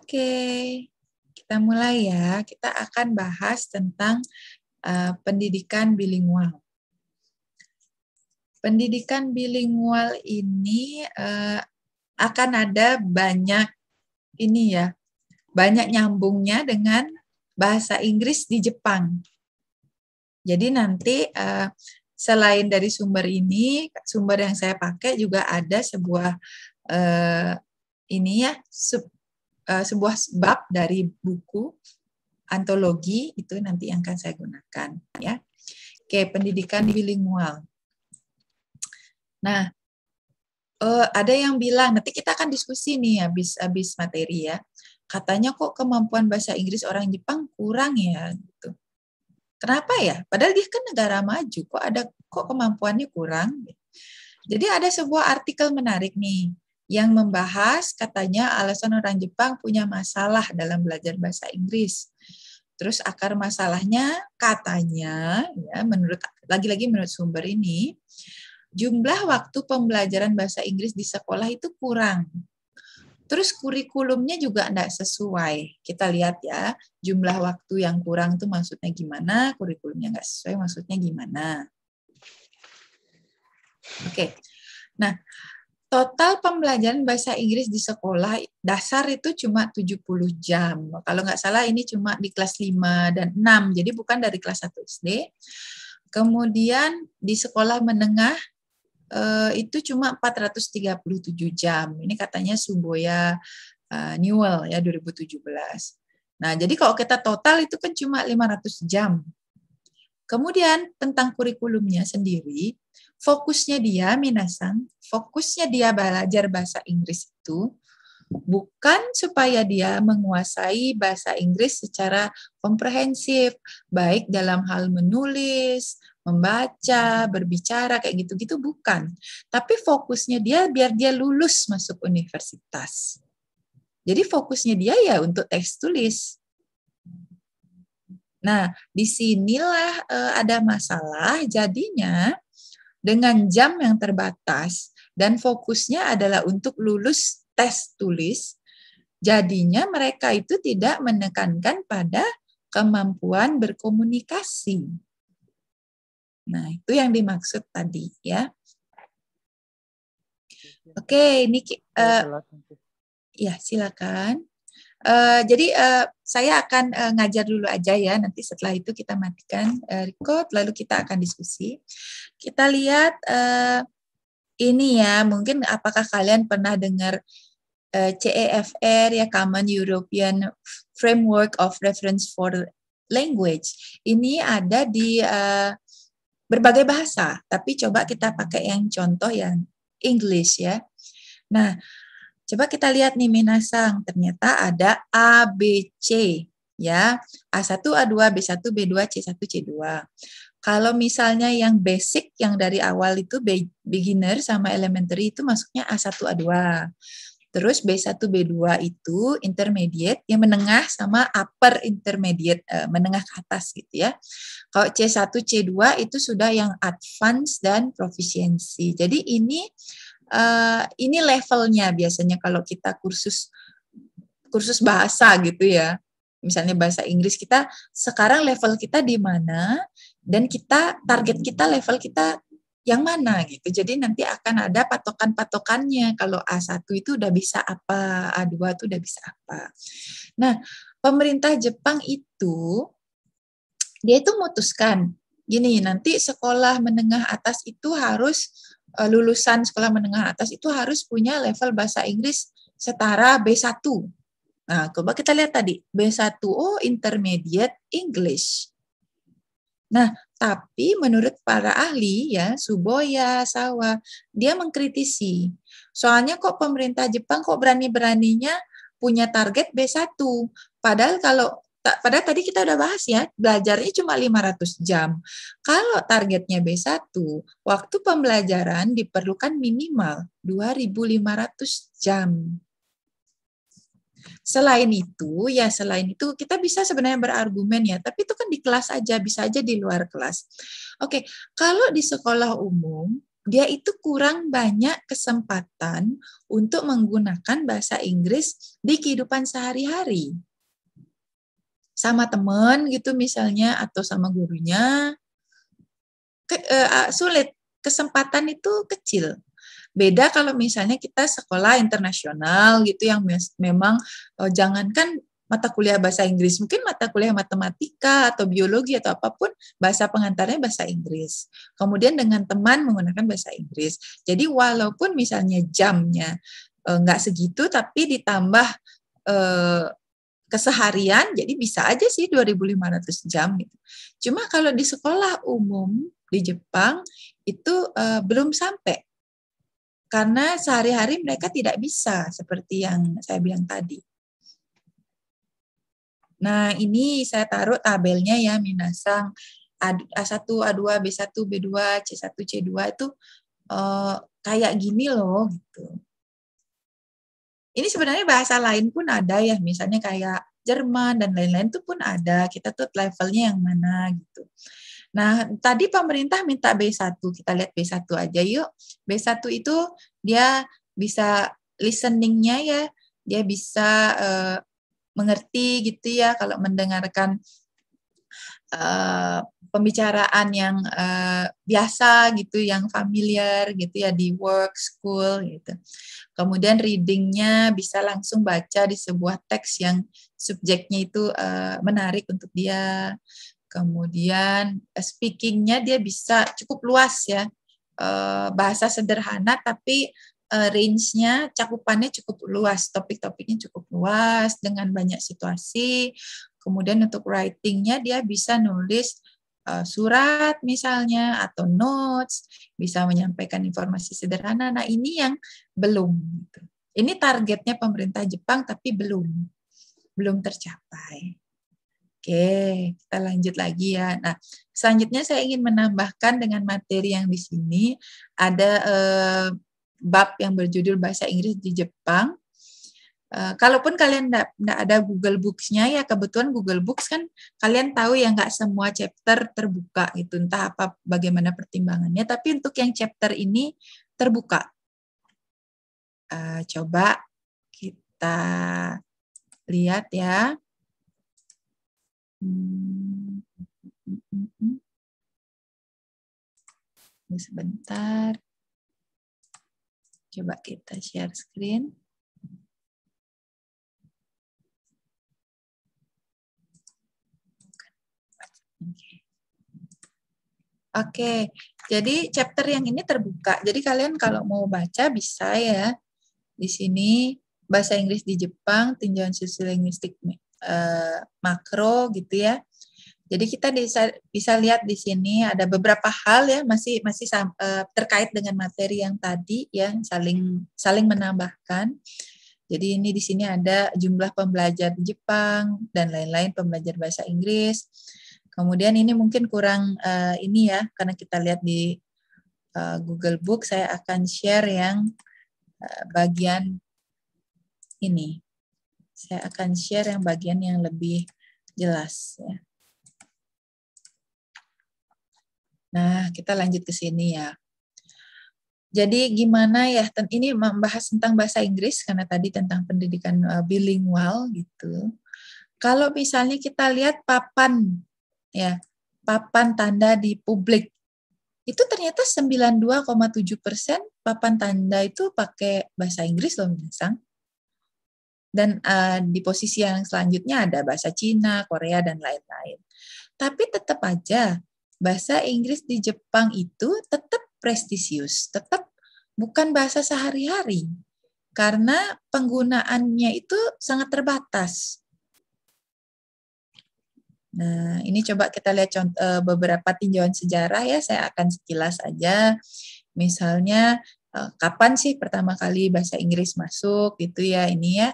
Oke, kita mulai ya. Kita akan bahas tentang pendidikan bilingual. Pendidikan bilingual ini akan ada banyak ini ya, banyak nyambungnya dengan bahasa Inggris di Jepang. Jadi nanti selain dari sumber ini, sumber yang saya pakai juga ada sebuah ini ya, sebuah bab dari buku antologi itu nanti yang akan saya gunakan ya. Oke, pendidikan bilingual. Nah, ada yang bilang nanti kita akan diskusi nih habis materi ya. Katanya kok kemampuan bahasa Inggris orang Jepang kurang ya gitu. Kenapa ya? Padahal dia kan negara maju, kok kemampuannya kurang? Jadi ada sebuah artikel menarik nih yang membahas katanya alasan orang Jepang punya masalah dalam belajar bahasa Inggris. Terus akar masalahnya katanya ya menurut sumber ini jumlah waktu pembelajaran bahasa Inggris di sekolah itu kurang. Terus kurikulumnya juga tidak sesuai. Kita lihat ya, jumlah waktu yang kurang itu maksudnya gimana, kurikulumnya nggak sesuai maksudnya gimana. Oke, nah total pembelajaran bahasa Inggris di sekolah dasar itu cuma 70 jam. Kalau nggak salah ini cuma di kelas 5 dan 6, jadi bukan dari kelas 1 SD. Kemudian di sekolah menengah itu cuma 437 jam. Ini katanya Suboya Newell ya 2017. Nah, jadi kalau kita total itu kan cuma 500 jam. Kemudian tentang kurikulumnya sendiri, fokusnya dia belajar bahasa Inggris itu bukan supaya dia menguasai bahasa Inggris secara komprehensif, baik dalam hal menulis, membaca, berbicara, kayak gitu-gitu bukan. Tapi fokusnya dia biar dia lulus masuk universitas. Jadi fokusnya dia ya untuk teks tulis. Nah, disinilah ada masalah, jadinya dengan jam yang terbatas dan fokusnya adalah untuk lulus tes tulis, jadinya mereka itu tidak menekankan pada kemampuan berkomunikasi. Nah, itu yang dimaksud tadi ya. Oke, ini ya silakan. Jadi saya akan ngajar dulu aja ya, nanti setelah itu kita matikan record, lalu kita akan diskusi. Kita lihat ini ya, mungkin apakah kalian pernah dengar CEFR ya, Common European Framework of Reference for Language. Ini ada di berbagai bahasa, tapi coba kita pakai yang contoh yang English ya. Nah, coba kita lihat nih minasang, ternyata ada A, B, C ya. A1, A2, B1, B2, C1, C2. Kalau misalnya yang basic yang dari awal itu beginner sama elementary itu masuknya A1, A2. Terus B1, B2 itu intermediate, yang menengah sama upper intermediate, menengah ke atas gitu ya. Kalau C1, C2 itu sudah yang advance dan proficiency. Jadi ini levelnya biasanya kalau kita kursus bahasa gitu ya. Misalnya bahasa Inggris kita sekarang level kita di mana dan target kita level kita yang mana gitu. Jadi nanti akan ada patokan-patokannya. Kalau A1 itu udah bisa apa, A2 itu udah bisa apa. Nah, pemerintah Jepang itu dia itu memutuskan gini, nanti sekolah menengah atas itu harus lulusan sekolah menengah atas itu harus punya level bahasa Inggris setara B1. Nah, coba kita lihat tadi, B1, oh intermediate English. Nah, tapi menurut para ahli ya, Suboya, Sawa, dia mengkritisi. Soalnya kok pemerintah Jepang kok berani-beraninya punya target B1. Padahal padahal tadi kita udah bahas ya, belajarnya cuma 500 jam. Kalau targetnya B1, waktu pembelajaran diperlukan minimal 2.500 jam. Selain itu kita bisa sebenarnya berargumen ya, tapi itu kan di kelas aja, bisa aja di luar kelas. Oke, kalau di sekolah umum dia itu kurang banyak kesempatan untuk menggunakan bahasa Inggris di kehidupan sehari-hari. Sama teman gitu misalnya, atau sama gurunya, sulit. Kesempatan itu kecil. Beda kalau misalnya kita sekolah internasional gitu yang memang jangankan mata kuliah bahasa Inggris, mungkin mata kuliah matematika atau biologi atau apapun, bahasa pengantarnya bahasa Inggris. Kemudian dengan teman menggunakan bahasa Inggris. Jadi walaupun misalnya jamnya nggak segitu, tapi ditambah keseharian, jadi bisa aja sih 2.500 jam gitu. Cuma kalau di sekolah umum di Jepang itu belum sampai. Karena sehari-hari mereka tidak bisa seperti yang saya bilang tadi. Nah, ini saya taruh tabelnya ya, minasang A1, A2, B1, B2, C1, C2 itu kayak gini loh gitu. Ini sebenarnya bahasa lain pun ada ya, misalnya kayak Jerman dan lain-lain itu pun ada. Kita tuh levelnya yang mana gitu. Nah, tadi pemerintah minta B1, kita lihat B1 aja yuk. B1 itu dia bisa listeningnya ya, dia bisa mengerti gitu ya kalau mendengarkan pembicaraan yang biasa gitu, yang familiar gitu ya di work, school gitu. Kemudian readingnya bisa langsung baca di sebuah teks yang subjeknya itu menarik untuk dia. Kemudian speakingnya dia bisa cukup luas ya, bahasa sederhana tapi range-nya, cakupannya cukup luas, topik-topiknya cukup luas dengan banyak situasi. Kemudian untuk writing-nya dia bisa nulis surat misalnya atau notes, bisa menyampaikan informasi sederhana. Nah ini yang belum. Ini targetnya pemerintah Jepang tapi belum tercapai. Oke, kita lanjut lagi ya. Nah, selanjutnya saya ingin menambahkan dengan materi yang di sini ada bab yang berjudul bahasa Inggris di Jepang. Kalaupun kalian nggak ada Google Books-nya ya, kebetulan Google Books kan kalian tahu ya nggak semua chapter terbuka gitu, entah apa bagaimana pertimbangannya. Tapi untuk yang chapter ini terbuka. Coba kita lihat ya. Sebentar. Coba kita share screen. Oke, jadi chapter yang ini terbuka. Jadi kalian kalau mau baca bisa ya. Di sini bahasa Inggris di Jepang, tinjauan sosiolinguistik makro gitu ya. Jadi kita bisa lihat di sini ada beberapa hal ya masih terkait dengan materi yang tadi ya, saling menambahkan. Jadi ini di sini ada jumlah pembelajar Jepang dan lain-lain, pembelajar bahasa Inggris. Kemudian ini mungkin kurang ini ya, karena kita lihat di Google Book, saya akan share yang bagian ini. Saya akan share yang bagian yang lebih jelas ya. Nah, kita lanjut ke sini ya. Jadi gimana ya, ini membahas tentang bahasa Inggris, karena tadi tentang pendidikan bilingual gitu. Kalau misalnya kita lihat papan tanda di publik, itu ternyata 92,7% papan tanda itu pakai bahasa Inggris loh, Minasang. Dan di posisi yang selanjutnya ada bahasa Cina, Korea, dan lain-lain. Tapi tetap aja, bahasa Inggris di Jepang itu tetap prestisius, tetap bukan bahasa sehari-hari. Karena penggunaannya itu sangat terbatas. Nah, ini coba kita lihat beberapa tinjauan sejarah ya, saya akan sekilas aja. Misalnya, kapan sih pertama kali bahasa Inggris masuk gitu ya, ini ya,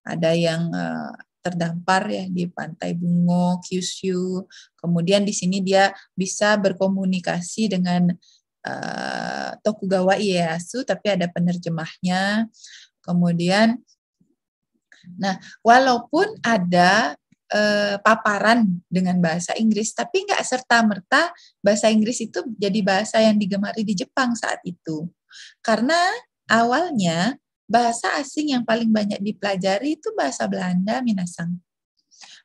ada yang terdampar ya di Pantai Bungo, Kyushu. Kemudian di sini dia bisa berkomunikasi dengan Tokugawa Ieyasu, tapi ada penerjemahnya. Kemudian, nah, walaupun ada paparan dengan bahasa Inggris, tapi nggak serta-merta bahasa Inggris itu jadi bahasa yang digemari di Jepang saat itu. Karena awalnya bahasa asing yang paling banyak dipelajari itu bahasa Belanda, minasang.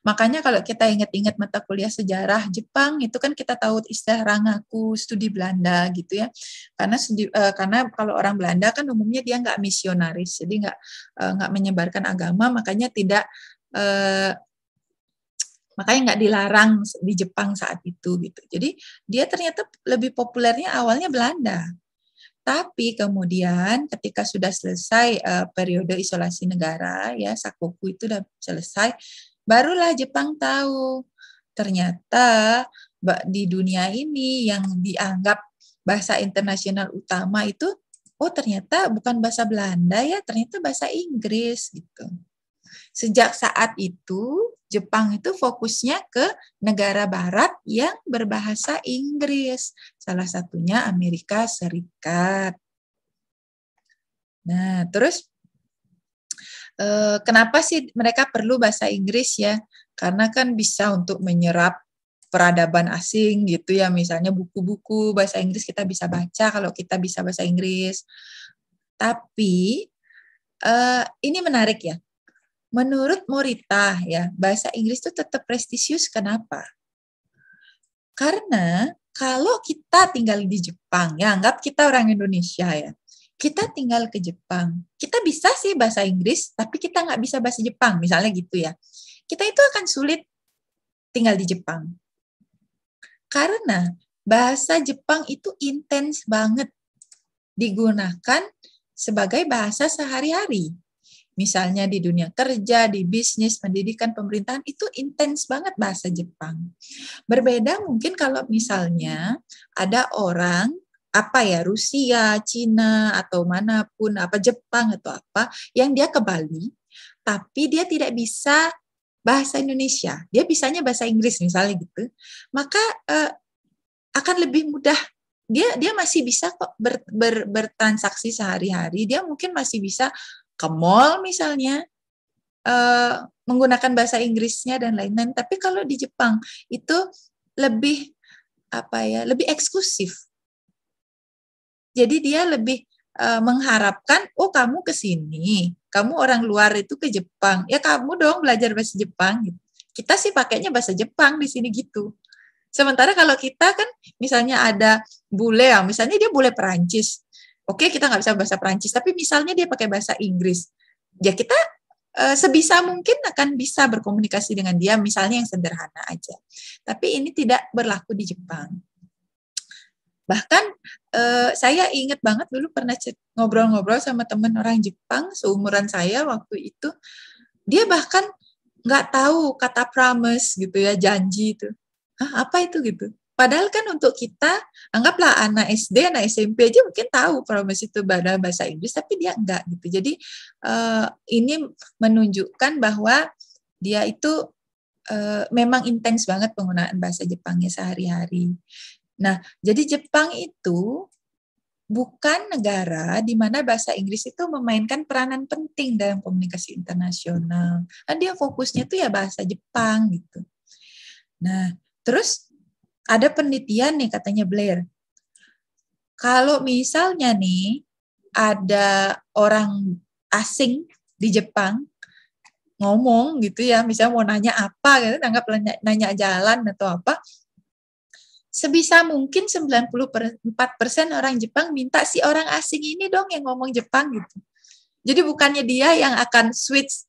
Makanya kalau kita ingat-ingat mata kuliah sejarah Jepang itu kan kita tahu istilah rangaku, studi Belanda gitu ya. Karena kalau orang Belanda kan umumnya dia nggak misionaris, jadi nggak menyebarkan agama, makanya nggak dilarang di Jepang saat itu gitu. Jadi dia ternyata lebih populernya awalnya Belanda. Tapi kemudian ketika sudah selesai periode isolasi negara ya Sakoku itu sudah selesai, barulah Jepang tahu ternyata di dunia ini yang dianggap bahasa internasional utama itu ternyata bukan bahasa Belanda ya, ternyata bahasa Inggris gitu. Sejak saat itu, Jepang itu fokusnya ke negara barat yang berbahasa Inggris. Salah satunya Amerika Serikat. Nah, terus kenapa sih mereka perlu bahasa Inggris ya? Karena kan bisa untuk menyerap peradaban asing gitu ya. Misalnya buku-buku bahasa Inggris kita bisa baca kalau kita bisa bahasa Inggris. Tapi ini menarik ya. Menurut Morita ya, bahasa Inggris itu tetap prestisius. Kenapa? Karena kalau kita tinggal di Jepang, ya anggap kita orang Indonesia ya, kita tinggal ke Jepang, kita bisa sih bahasa Inggris, tapi kita nggak bisa bahasa Jepang, misalnya gitu ya. Kita itu akan sulit tinggal di Jepang. Karena bahasa Jepang itu intens banget digunakan sebagai bahasa sehari-hari. Misalnya di dunia kerja, di bisnis, pendidikan, pemerintahan, itu intens banget bahasa Jepang. Berbeda mungkin kalau misalnya ada orang, Rusia, Cina, atau manapun, Jepang atau yang dia ke Bali, tapi dia tidak bisa bahasa Indonesia, dia bisanya bahasa Inggris misalnya gitu, maka akan lebih mudah. Dia masih bisa kok bertransaksi sehari-hari, dia mungkin masih bisa ke mall misalnya, menggunakan bahasa Inggrisnya dan lain-lain. Tapi kalau di Jepang itu lebih lebih eksklusif. Jadi dia lebih mengharapkan, kamu ke sini, kamu orang luar itu ke Jepang, ya kamu dong belajar bahasa Jepang. Gitu. Kita sih pakainya bahasa Jepang di sini gitu. Sementara kalau kita kan misalnya ada bule ya, misalnya dia bule Perancis. Oke, kita nggak bisa bahasa Perancis, tapi misalnya dia pakai bahasa Inggris. Ya kita sebisa mungkin akan bisa berkomunikasi dengan dia, misalnya yang sederhana aja. Tapi ini tidak berlaku di Jepang. Bahkan saya ingat banget dulu pernah ngobrol-ngobrol sama teman orang Jepang seumuran saya waktu itu. Dia bahkan nggak tahu kata promise gitu ya, janji itu. Apa itu gitu? Padahal kan untuk kita, anggaplah anak SD, anak SMP aja mungkin tahu promise itu bahasa Inggris, tapi dia enggak gitu. Jadi ini menunjukkan bahwa dia itu memang intens banget penggunaan bahasa Jepangnya sehari-hari. Nah, jadi Jepang itu bukan negara di mana bahasa Inggris itu memainkan peranan penting dalam komunikasi internasional. Nah, dia fokusnya tuh ya bahasa Jepang gitu. Nah, terus ada penelitian nih katanya Blair. Kalau misalnya nih ada orang asing di Jepang ngomong gitu ya, misalnya mau nanya apa gitu, nanya jalan atau apa, sebisa mungkin 94% orang Jepang minta si orang asing ini dong yang ngomong Jepang gitu. Jadi bukannya dia yang akan switch,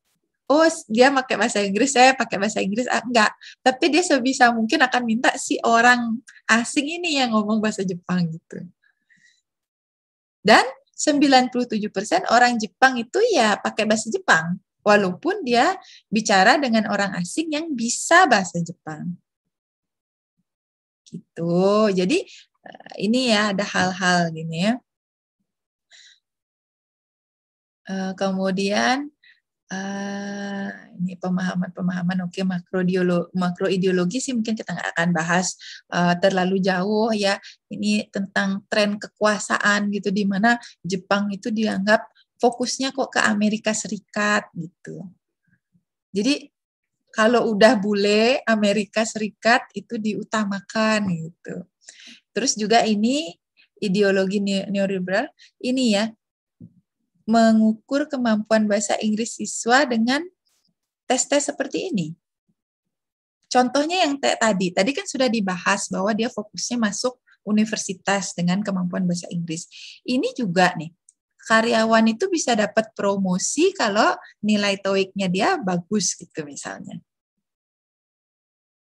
dia pakai bahasa Inggris, saya pakai bahasa Inggris, enggak. Tapi dia sebisa mungkin akan minta si orang asing ini yang ngomong bahasa Jepang gitu. Dan 97% orang Jepang itu ya pakai bahasa Jepang, walaupun dia bicara dengan orang asing yang bisa bahasa Jepang. Gitu. Jadi ini ya ada hal-hal gini ya. Kemudian ini pemahaman oke, makroideologi sih mungkin kita nggak akan bahas terlalu jauh ya. Ini tentang tren kekuasaan gitu, di mana Jepang itu dianggap fokusnya kok ke Amerika Serikat gitu. Jadi Kalau udah bule Amerika Serikat itu diutamakan gitu. Terus juga ini ideologi neoliberal ini ya, mengukur kemampuan bahasa Inggris siswa dengan tes-tes seperti ini. Contohnya yang tadi kan sudah dibahas bahwa dia fokusnya masuk universitas dengan kemampuan bahasa Inggris. Ini juga nih, karyawan itu bisa dapat promosi kalau nilai TOEIC-nya dia bagus gitu misalnya.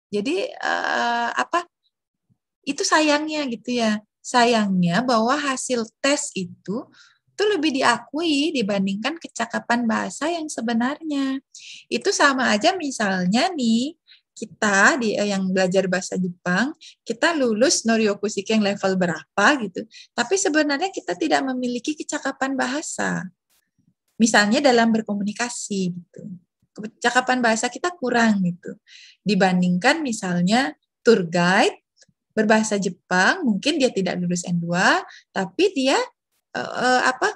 Jadi itu sayangnya gitu ya. Sayangnya bahwa hasil tes itu lebih diakui dibandingkan kecakapan bahasa yang sebenarnya. Itu sama aja misalnya nih, kita yang belajar bahasa Jepang, kita lulus Noryokushiki yang level berapa gitu. Tapi sebenarnya kita tidak memiliki kecakapan bahasa. Misalnya dalam berkomunikasi gitu. Kecakapan bahasa kita kurang gitu. Dibandingkan misalnya tour guide berbahasa Jepang, mungkin dia tidak lulus N2, tapi dia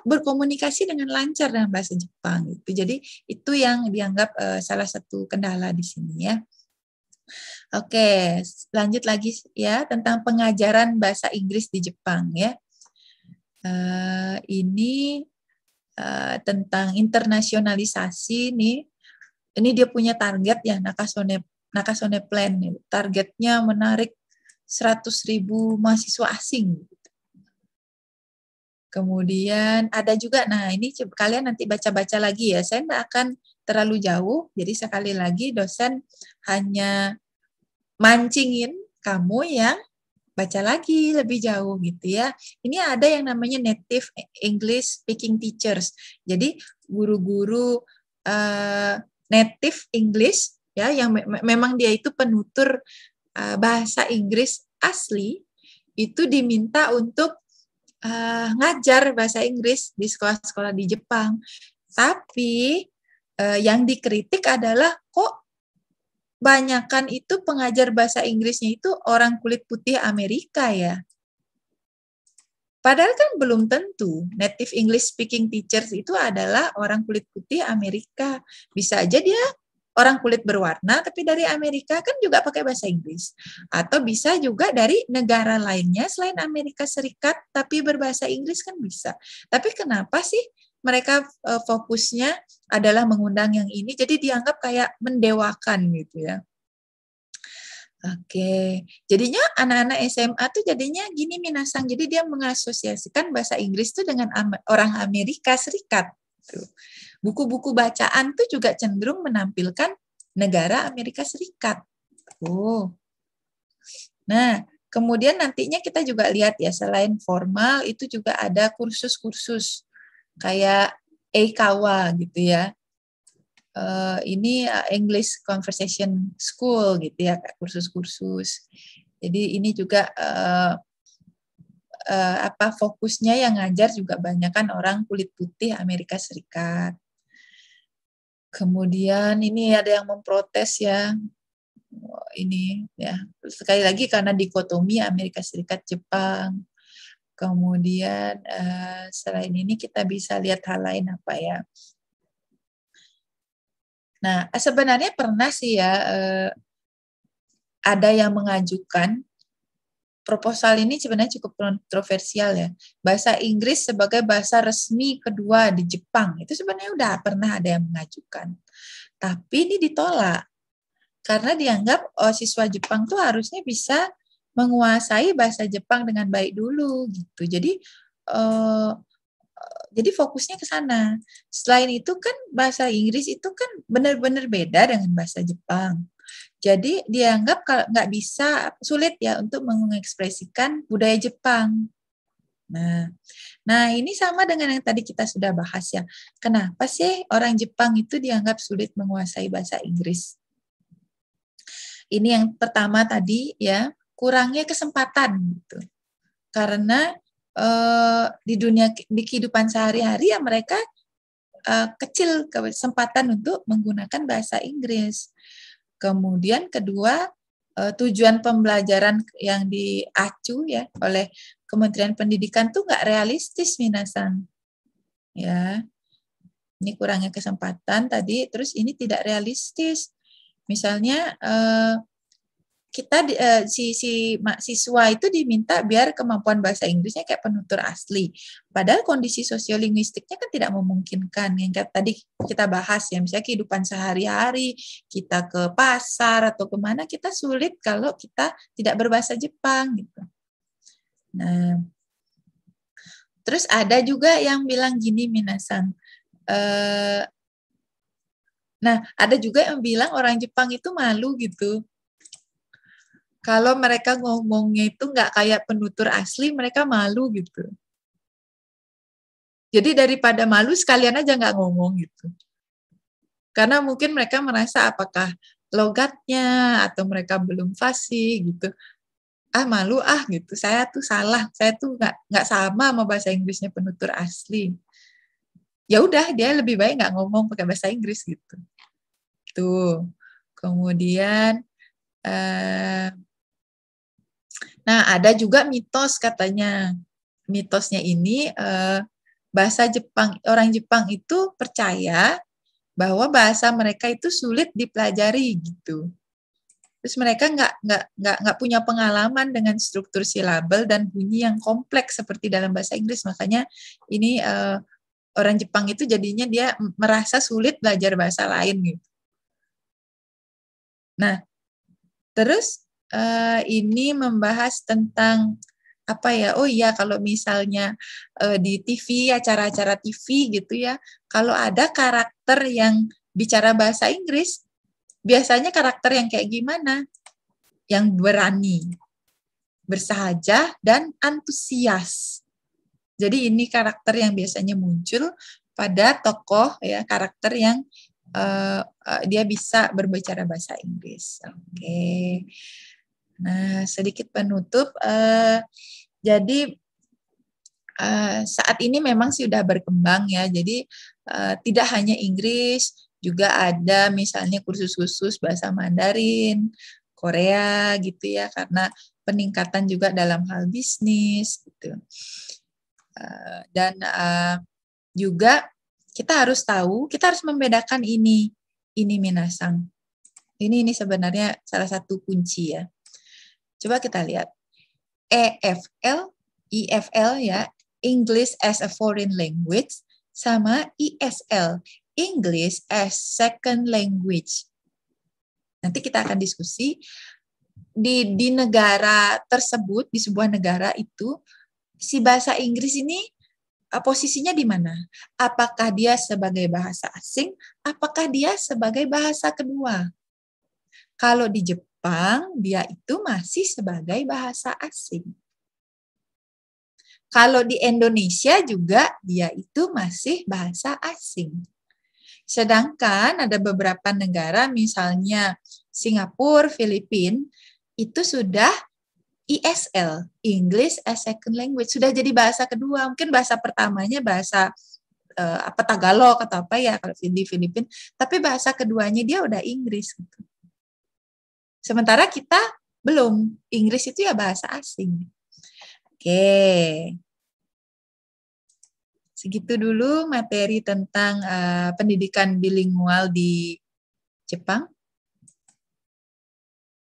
berkomunikasi dengan lancar dalam bahasa Jepang gitu. Jadi itu yang dianggap salah satu kendala di sini ya. Oke, lanjut lagi ya tentang pengajaran bahasa Inggris di Jepang ya. Ini tentang internasionalisasi nih. Ini dia punya target ya, Nakasone Plan nih. Targetnya menarik 100.000 mahasiswa asing. Kemudian ada juga, nah ini kalian nanti baca-baca lagi ya. Saya nggak akan terlalu jauh, jadi sekali lagi dosen hanya mancingin kamu yang baca lagi lebih jauh gitu ya. Ini ada yang namanya native English speaking teachers. Jadi guru-guru native English ya, yang memang dia itu penutur bahasa Inggris asli, itu diminta untuk ngajar bahasa Inggris di sekolah-sekolah di Jepang. Tapi yang dikritik adalah kok banyakan itu pengajar bahasa Inggrisnya itu orang kulit putih Amerika ya. Padahal kan belum tentu native English speaking teachers itu adalah orang kulit putih Amerika. Bisa aja dia orang kulit berwarna tapi dari Amerika kan juga pakai bahasa Inggris. Atau bisa juga dari negara lainnya selain Amerika Serikat tapi berbahasa Inggris kan bisa. Tapi kenapa sih mereka fokusnya adalah mengundang yang ini, jadi dianggap kayak mendewakan gitu ya. Oke, jadinya anak-anak SMA tuh jadinya gini Minasang, jadi dia mengasosiasikan bahasa Inggris tuh dengan orang Amerika Serikat. Buku-buku bacaan tuh juga cenderung menampilkan negara Amerika Serikat. Nah, kemudian nantinya kita juga lihat ya, selain formal itu juga ada kursus-kursus kayak Eikawa gitu ya. Ini English Conversation School gitu ya, kursus-kursus. Jadi ini juga fokusnya yang ngajar juga banyak kan orang kulit putih Amerika Serikat. Kemudian ini ada yang memprotes ya, ini ya sekali lagi karena dikotomi Amerika Serikat Jepang. Kemudian selain ini kita bisa lihat hal lain apa ya. Nah, sebenarnya pernah sih ya ada yang mengajukan proposal ini, sebenarnya cukup kontroversial ya. Bahasa Inggris sebagai bahasa resmi kedua di Jepang, itu sebenarnya udah pernah ada yang mengajukan. Tapi ini ditolak karena dianggap siswa Jepang tuh harusnya bisa menguasai bahasa Jepang dengan baik dulu gitu. Jadi fokusnya ke sana. Selain itu kan bahasa Inggris itu kan benar-benar beda dengan bahasa Jepang. Jadi dianggap kalau nggak bisa, sulit ya untuk mengekspresikan budaya Jepang. Nah, ini sama dengan yang tadi kita sudah bahas ya. Kenapa sih orang Jepang itu dianggap sulit menguasai bahasa Inggris? Ini yang pertama tadi ya, kurangnya kesempatan gitu. Karena di kehidupan sehari-hari ya mereka kecil kesempatan untuk menggunakan bahasa Inggris. Kemudian kedua, tujuan pembelajaran yang diacu ya oleh Kementerian Pendidikan tuh nggak realistis Minasan. Ya, ini kurangnya kesempatan tadi, terus ini tidak realistis. Misalnya kita si mahasiswa itu diminta biar kemampuan bahasa Inggrisnya kayak penutur asli. Padahal kondisi sosiolinguistiknya kan tidak memungkinkan. Yang kayak tadi kita bahas ya, misalnya kehidupan sehari-hari, kita ke pasar atau kemana, kita sulit kalau kita tidak berbahasa Jepang gitu. Nah, terus ada juga yang bilang gini, Minasan. Nah, ada juga yang bilang orang Jepang itu malu gitu. Kalau mereka ngomongnya itu nggak kayak penutur asli, mereka malu gitu. Jadi daripada malu, sekalian aja nggak ngomong gitu. Karena mungkin mereka merasa apakah logatnya atau mereka belum fasih gitu. Ah malu gitu. Saya tuh salah. Saya tuh nggak sama bahasa Inggrisnya penutur asli. Ya udah dia lebih baik nggak ngomong pakai bahasa Inggris gitu. Tuh. Kemudian nah, ada juga mitos katanya. Mitosnya ini orang Jepang itu percaya bahwa bahasa mereka itu sulit dipelajari gitu. Terus mereka nggak punya pengalaman dengan struktur silabel dan bunyi yang kompleks seperti dalam bahasa Inggris. Makanya ini orang Jepang itu jadinya dia merasa sulit belajar bahasa lain gitu. Nah, terus ini membahas tentang apa ya? Oh iya, kalau misalnya di TV, acara-acara TV gitu ya, kalau ada karakter yang bicara bahasa Inggris, biasanya karakter yang kayak gimana? Yang berani, bersahaja, dan antusias. Jadi ini karakter yang biasanya muncul pada tokoh ya, karakter yang dia bisa berbicara bahasa Inggris. Oke. Nah, sedikit penutup. Jadi saat ini memang sudah berkembang ya. Jadi tidak hanya Inggris, juga ada misalnya kursus khusus bahasa Mandarin, Korea gitu ya, karena peningkatan juga dalam hal bisnis gitu. Dan juga kita harus tahu, kita harus membedakan ini minasang. Ini sebenarnya salah satu kunci ya. Coba kita lihat. EFL, EFL ya, English as a Foreign Language, sama ESL, English as Second Language. Nanti kita akan diskusi di negara tersebut, di sebuah negara itu, si bahasa Inggris ini posisinya di mana? Apakah dia sebagai bahasa asing? Apakah dia sebagai bahasa kedua? Kalau di Jepang, dia itu masih sebagai bahasa asing. Kalau di Indonesia juga, dia itu masih bahasa asing. Sedangkan ada beberapa negara, misalnya Singapura, Filipina, itu sudah ESL, English as Second Language, sudah jadi bahasa kedua. Mungkin bahasa pertamanya bahasa Tagalog atau apa ya kalau di Filipina, tapi bahasa keduanya dia udah Inggris gitu. Sementara kita belum, Inggris itu ya bahasa asing. Oke. Segitu dulu materi tentang pendidikan bilingual di Jepang.